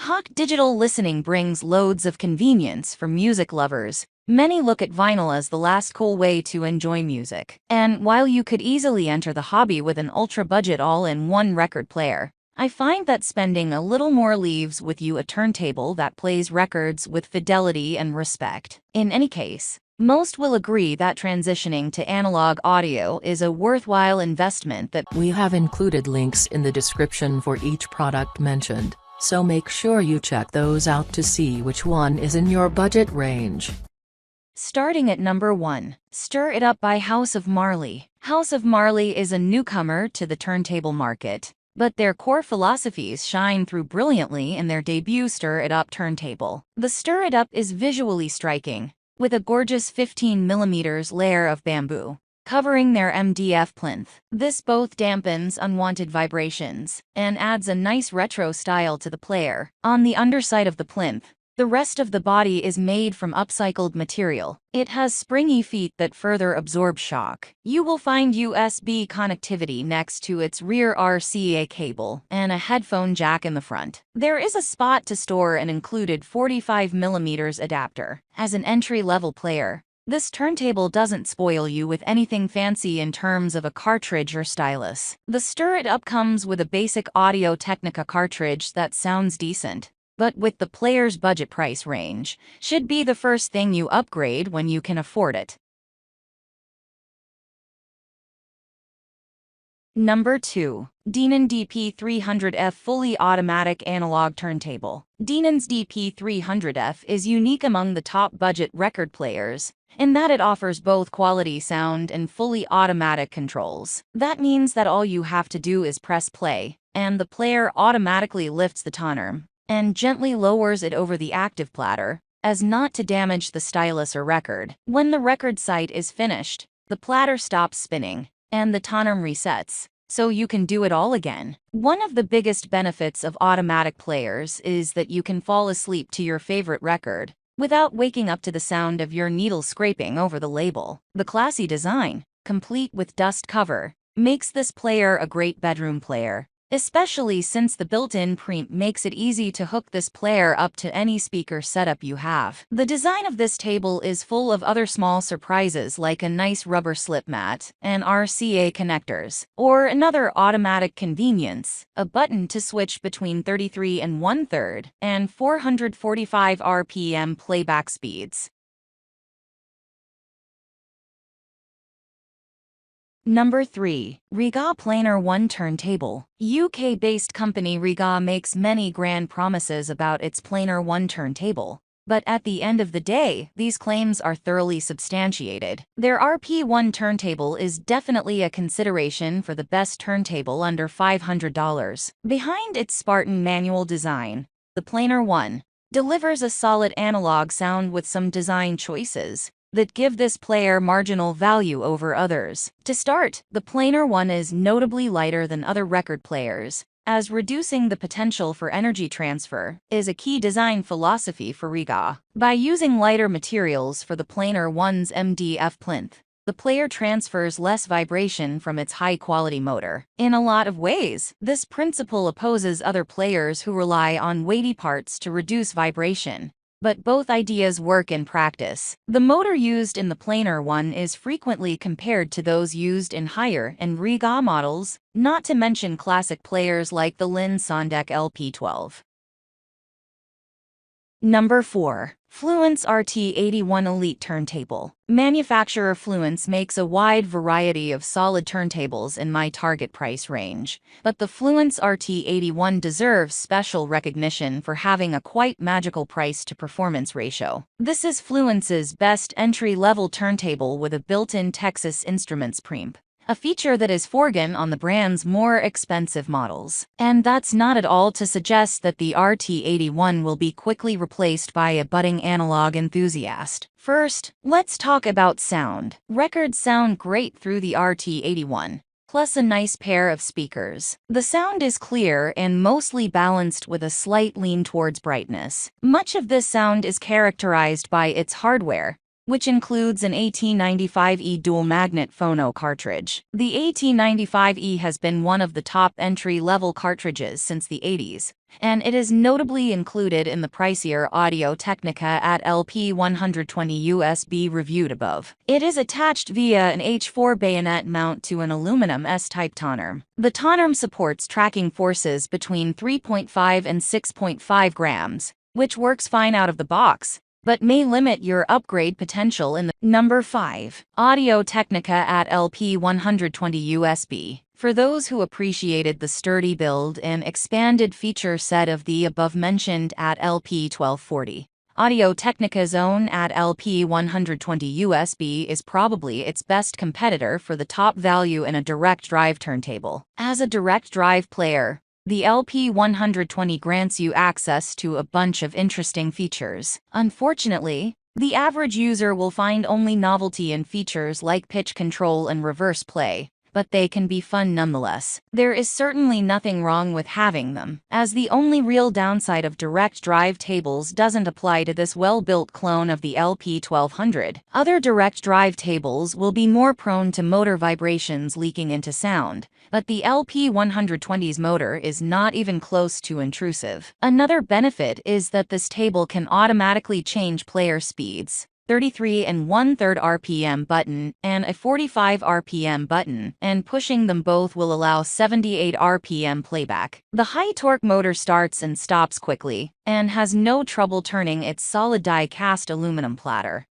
Hawk Digital listening brings loads of convenience for music lovers. Many look at vinyl as the last cool way to enjoy music. And while you could easily enter the hobby with an ultra-budget all-in-one record player, I find that spending a little more leaves with you a turntable that plays records with fidelity and respect. In any case, most will agree that transitioning to analog audio is a worthwhile investment that we have included links in the description for each product mentioned, so make sure you check those out to see which one is in your budget range. Starting at number 1, Stir It Up by House of Marley. House of Marley is a newcomer to the turntable market, but their core philosophies shine through brilliantly in their debut Stir It Up turntable. The Stir It Up is visually striking, with a gorgeous 15mm layer of bamboo covering their MDF plinth. This both dampens unwanted vibrations and adds a nice retro style to the player. On the underside of the plinth, the rest of the body is made from upcycled material. It has springy feet that further absorb shock. You will find USB connectivity next to its rear RCA cable and a headphone jack in the front. There is a spot to store an included 45mm adapter. As an entry-level player, this turntable doesn't spoil you with anything fancy in terms of a cartridge or stylus. The Stir It Up comes with a basic AudioTechnica cartridge that sounds decent, but with the player's budget price range, should be the first thing you upgrade when you can afford it. Number 2. Denon DP300F Fully Automatic Analog Turntable. Denon's DP300F is unique among the top budget record players in that it offers both quality sound and fully automatic controls. That means that all you have to do is press play, and the player automatically lifts the tonarm and gently lowers it over the active platter, as not to damage the stylus or record. When the record sight is finished, the platter stops spinning, and the tonarm resets, so you can do it all again. One of the biggest benefits of automatic players is that you can fall asleep to your favorite record without waking up to the sound of your needle scraping over the label. The classy design, complete with dust cover, makes this player a great bedroom player, especially since the built-in preamp makes it easy to hook this player up to any speaker setup you have. The design of this table is full of other small surprises like a nice rubber slip mat and RCA connectors, or another automatic convenience, a button to switch between 33 1/3 and 445 RPM playback speeds. Number 3. Regal Planar 1 Turntable. UK-based company Regal makes many grand promises about its Planar 1 turntable, but at the end of the day, these claims are thoroughly substantiated. Their RP1 turntable is definitely a consideration for the best turntable under $500. Behind its Spartan manual design, the Planar 1 delivers a solid analog sound with some design choices that give this player marginal value over others. To start, the Planar 1 is notably lighter than other record players, as reducing the potential for energy transfer is a key design philosophy for Regal. By using lighter materials for the Planar 1's MDF plinth, the player transfers less vibration from its high-quality motor. In a lot of ways, this principle opposes other players who rely on weighty parts to reduce vibration, but both ideas work in practice. The motor used in the Planar 1 is frequently compared to those used in higher-end Regal models, not to mention classic players like the Sondek LP12. Number 4. Fluence RT81 Elite Turntable. Manufacturer Fluence makes a wide variety of solid turntables in my target price range, but the Fluence RT81 deserves special recognition for having a quite magical price-to-performance ratio. This is Fluence's best entry-level turntable with a built-in Texas Instruments preamp, a feature that is foregone on the brand's more expensive models. And that's not at all to suggest that the RT81 will be quickly replaced by a budding analog enthusiast. First, let's talk about sound. Records sound great through the RT81, plus a nice pair of speakers. The sound is clear and mostly balanced with a slight lean towards brightness. Much of this sound is characterized by its hardware, which includes an AT95E dual-magnet phono cartridge. The AT95E has been one of the top entry-level cartridges since the 80s, and it is notably included in the pricier AudioTechnica LP120 USB reviewed above. It is attached via an H4 bayonet mount to an aluminum S-type tonarm. The tonarm supports tracking forces between 3.5 and 6.5 grams, which works fine out of the box, but may limit your upgrade potential in the Number 5. AudioTechnica LP120 USB. For those who appreciated the sturdy build and expanded feature set of the above-mentioned LP1240, AudioTechnica's own LP120 USB is probably its best competitor for the top value in a direct drive turntable. As a direct drive player, the LP120 grants you access to a bunch of interesting features. Unfortunately, the average user will find only novelty in features like pitch control and reverse play, but they can be fun nonetheless. There is certainly nothing wrong with having them, as the only real downside of direct drive tables doesn't apply to this well-built clone of the LP1200. Other direct drive tables will be more prone to motor vibrations leaking into sound, but the LP120's motor is not even close to intrusive. Another benefit is that this table can automatically change player speeds. 33 1/3 RPM button and a 45 RPM button, and pushing them both will allow 78 RPM playback. The high-torque motor starts and stops quickly, and has no trouble turning its solid die-cast aluminum platter.